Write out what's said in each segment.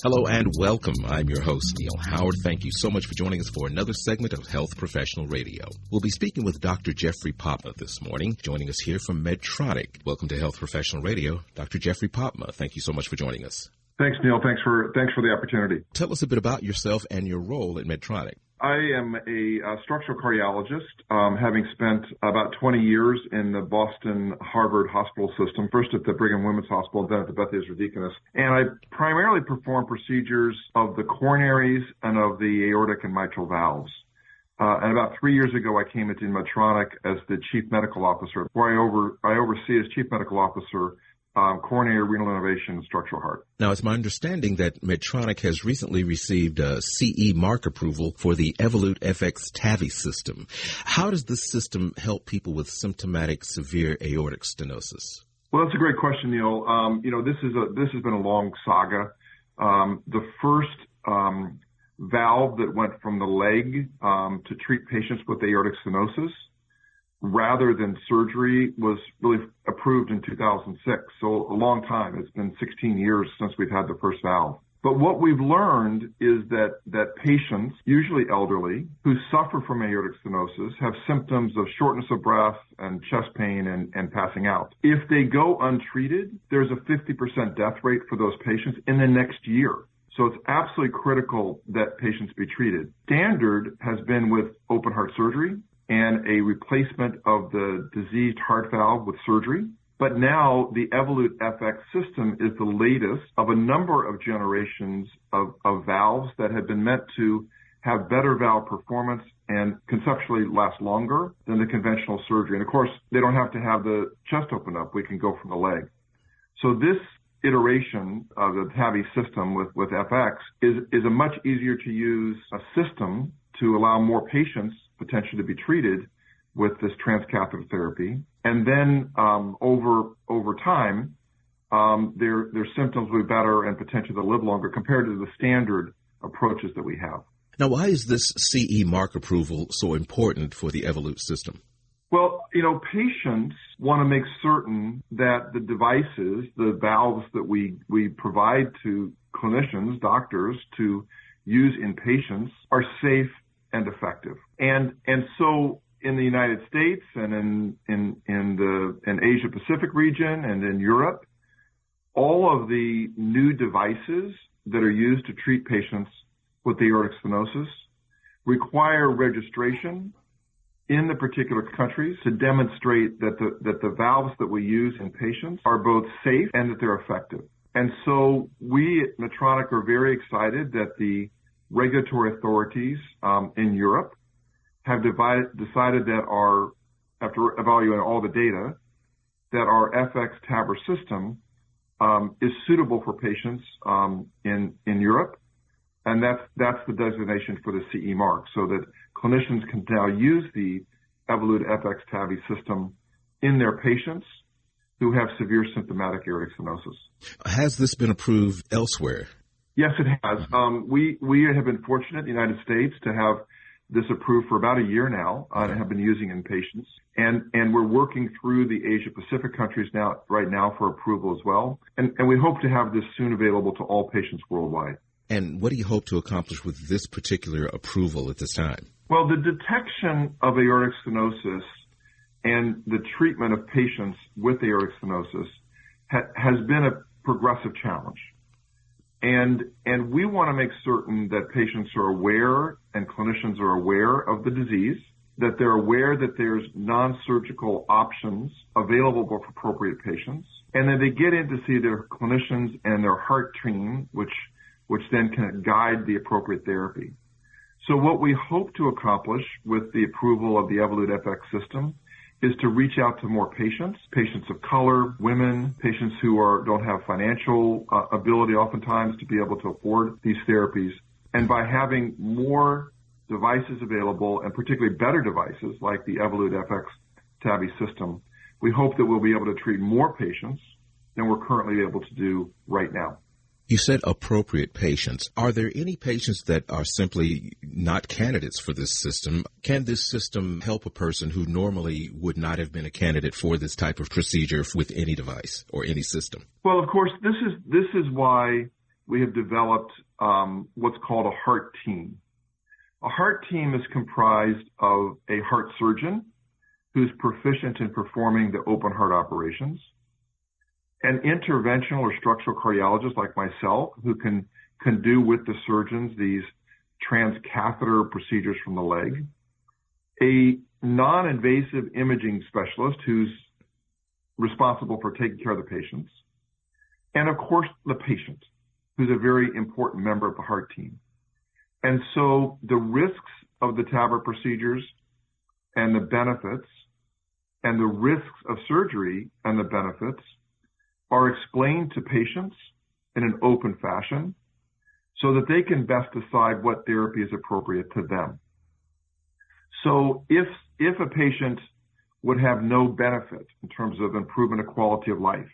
Hello and welcome. I'm your host, Neil Howard. Thank you so much for joining us for another segment of Health Professional Radio. We'll be speaking with Dr. Jeffrey Popma this morning, joining us here from Medtronic. Welcome to Health Professional Radio, Dr. Jeffrey Popma. Thank you so much for joining us. Thanks, Neil. Thanks for the opportunity. Tell us a bit about yourself and your role at Medtronic. I am a structural cardiologist, having spent about 20 years in the Boston Harvard hospital system, first at the Brigham Women's Hospital, then at the Beth Deaconess. And I primarily perform procedures of the coronaries and of the aortic and mitral valves. And about 3 years ago, I came into Medtronic as the chief medical officer, where I oversee as chief medical officer coronary, renal denervation, and structural heart. Now, it's my understanding that Medtronic has recently received a CE mark approval for the Evolut FX TAVI System. How does this system help people with symptomatic severe aortic stenosis? Well, that's a great question, Neil. This has been a long saga. The first valve that went from the leg to treat patients with aortic stenosis rather than surgery was really approved in 2006. So a long time. It's been 16 years since we've had the first valve. But what we've learned is that patients, usually elderly, who suffer from aortic stenosis have symptoms of shortness of breath and chest pain and passing out. If they go untreated, there's a 50% death rate for those patients in the next year. So it's absolutely critical that patients be treated. Standard has been with open heart surgery and a replacement of the diseased heart valve with surgery. But now the Evolut FX system is the latest of a number of generations of valves that have been meant to have better valve performance and conceptually last longer than the conventional surgery. And of course, they don't have to have the chest open up. We can go from the leg. So this iteration of the TAVI system with FX is a much easier to use a system to allow more patients potentially to be treated with this transcatheter therapy. And then over time, their symptoms will be better and potentially they'll live longer compared to the standard approaches that we have. Now, why is this CE mark approval so important for the Evolut system? Well, patients want to make certain that the devices, the valves that we provide to clinicians, doctors, to use in patients are safe and effective. And so in the United States and in Asia Pacific region and in Europe, all of the new devices that are used to treat patients with aortic stenosis require registration in the particular countries to demonstrate that the valves that we use in patients are both safe and that they're effective. And so we at Medtronic are very excited that the regulatory authorities in Europe have decided that after evaluating all the data, that our FX TAVR system is suitable for patients in Europe, and that's the designation for the CE mark, so that clinicians can now use the Evolut FX TAVI system in their patients who have severe symptomatic aortic stenosis. Has this been approved elsewhere? Yes, it has. We have been fortunate in the United States to have this approved for about a year now and have been using in patients. And we're working through the Asia Pacific countries right now for approval as well. And we hope to have this soon available to all patients worldwide. And what do you hope to accomplish with this particular approval at this time? Well, the detection of aortic stenosis and the treatment of patients with aortic stenosis has been a progressive challenge. And we want to make certain that patients are aware and clinicians are aware of the disease, that they're aware that there's non-surgical options available for appropriate patients, and that they get in to see their clinicians and their heart team, which then can guide the appropriate therapy. So what we hope to accomplish with the approval of the Evolut FX system is to reach out to more patients of color, women, patients who don't have financial ability oftentimes to be able to afford these therapies. And by having more devices available, and particularly better devices like the Evolut FX TAVI system, we hope that we'll be able to treat more patients than we're currently able to do right now. You said appropriate patients. Are there any patients that are simply not candidates for this system? Can this system help a person who normally would not have been a candidate for this type of procedure with any device or any system? Well, of course, this is why we have developed what's called a heart team. A heart team is comprised of a heart surgeon who's proficient in performing the open heart operations, an interventional or structural cardiologist like myself who can do with the surgeons these transcatheter procedures from the leg, a non-invasive imaging specialist who's responsible for taking care of the patients, and of course the patient, who's a very important member of the heart team. And so the risks of the TAVR procedures and the benefits and the risks of surgery and the benefits are explained to patients in an open fashion so that they can best decide what therapy is appropriate to them. So if a patient would have no benefit in terms of improvement of quality of life,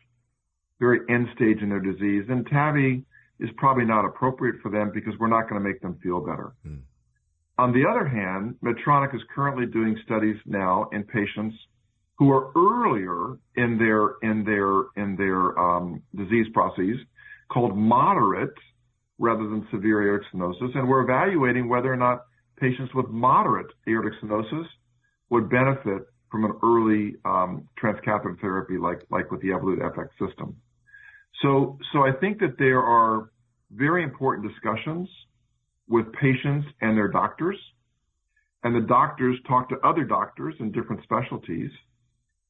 very end stage in their disease, then TAVI is probably not appropriate for them because we're not going to make them feel better. On the other hand, Medtronic is currently doing studies now in patients who are earlier in their disease processes, called moderate rather than severe aortic stenosis, and we're evaluating whether or not patients with moderate aortic stenosis would benefit from an early transcatheter therapy like with the Evolut FX system. So I think that there are very important discussions with patients and their doctors, and the doctors talk to other doctors in different specialties,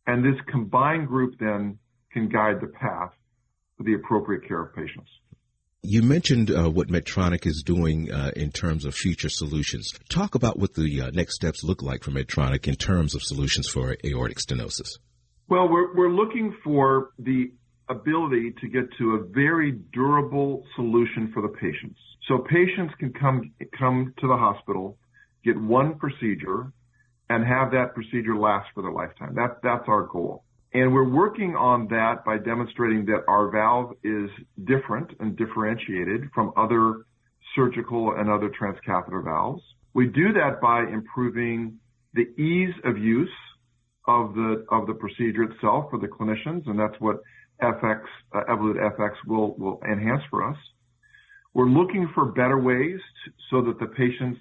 and this combined group then can guide the path for the appropriate care of patients. You mentioned what Medtronic is doing in terms of future solutions. Talk about what the next steps look like for Medtronic in terms of solutions for aortic stenosis. Well, we're looking for the ability to get to a very durable solution for the patients. So patients can come to the hospital, get one procedure, and have that procedure last for their lifetime. That's our goal. And we're working on that by demonstrating that our valve is different and differentiated from other surgical and other transcatheter valves. We do that by improving the ease of use of the procedure itself for the clinicians, and that's what Evolut FX will enhance for us. We're looking for better ways so that the patients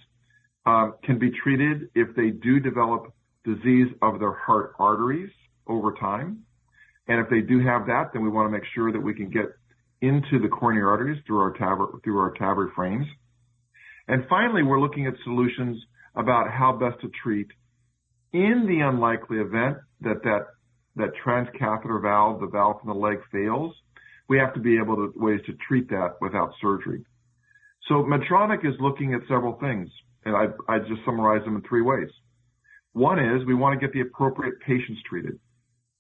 can be treated if they do develop disease of their heart arteries over time. And if they do have that, then we want to make sure that we can get into the coronary arteries through our TAVR frames. And finally, we're looking at solutions about how best to treat in the unlikely event that transcatheter valve, the valve from the leg, fails. We have to be able to ways to treat that without surgery. So Medtronic is looking at several things, and I just summarize them in three ways. One is we want to get the appropriate patients treated.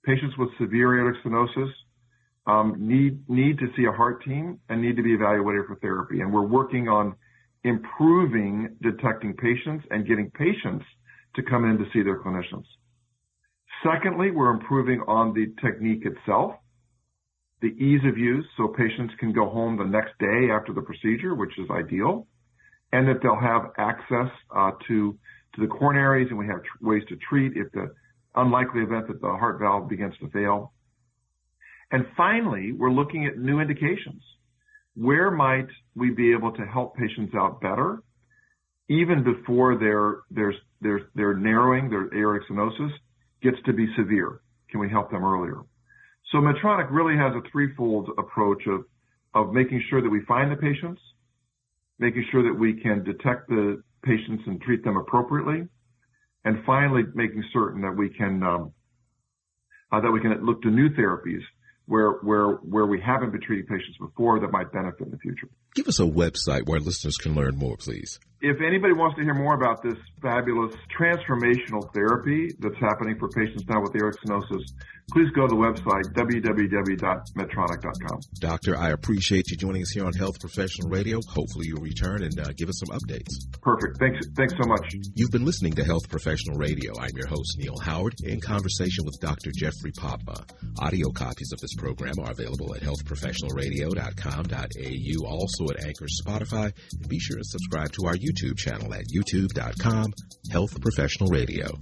Patients with severe aortic stenosis need to see a heart team and need to be evaluated for therapy. And we're working on improving detecting patients and getting patients to come in to see their clinicians. Secondly, we're improving on the technique itself, the ease of use, so patients can go home the next day after the procedure, which is ideal, and that they'll have access to the coronaries, and we have ways to treat if the unlikely event that the heart valve begins to fail. And finally, we're looking at new indications. Where might we be able to help patients out better, even before their narrowing, their aortic stenosis gets to be severe? Can we help them earlier? So Medtronic really has a threefold approach of making sure that we find the patients, making sure that we can detect the patients and treat them appropriately, and finally making certain that we can look to new therapies where we haven't been treating patients before that might benefit in the future. Give us a website where listeners can learn more, please. If anybody wants to hear more about this fabulous transformational therapy that's happening for patients now with aortic stenosis, please go to the website, www.medtronic.com. Doctor, I appreciate you joining us here on Health Professional Radio. Hopefully you'll return and give us some updates. Perfect. Thanks so much. You've been listening to Health Professional Radio. I'm your host, Neil Howard, in conversation with Dr. Jeffrey Popma. Audio copies of this program are available at healthprofessionalradio.com.au, also at Anchor, Spotify, and be sure to subscribe to our YouTube channel at youtube.com/Health Professional Radio.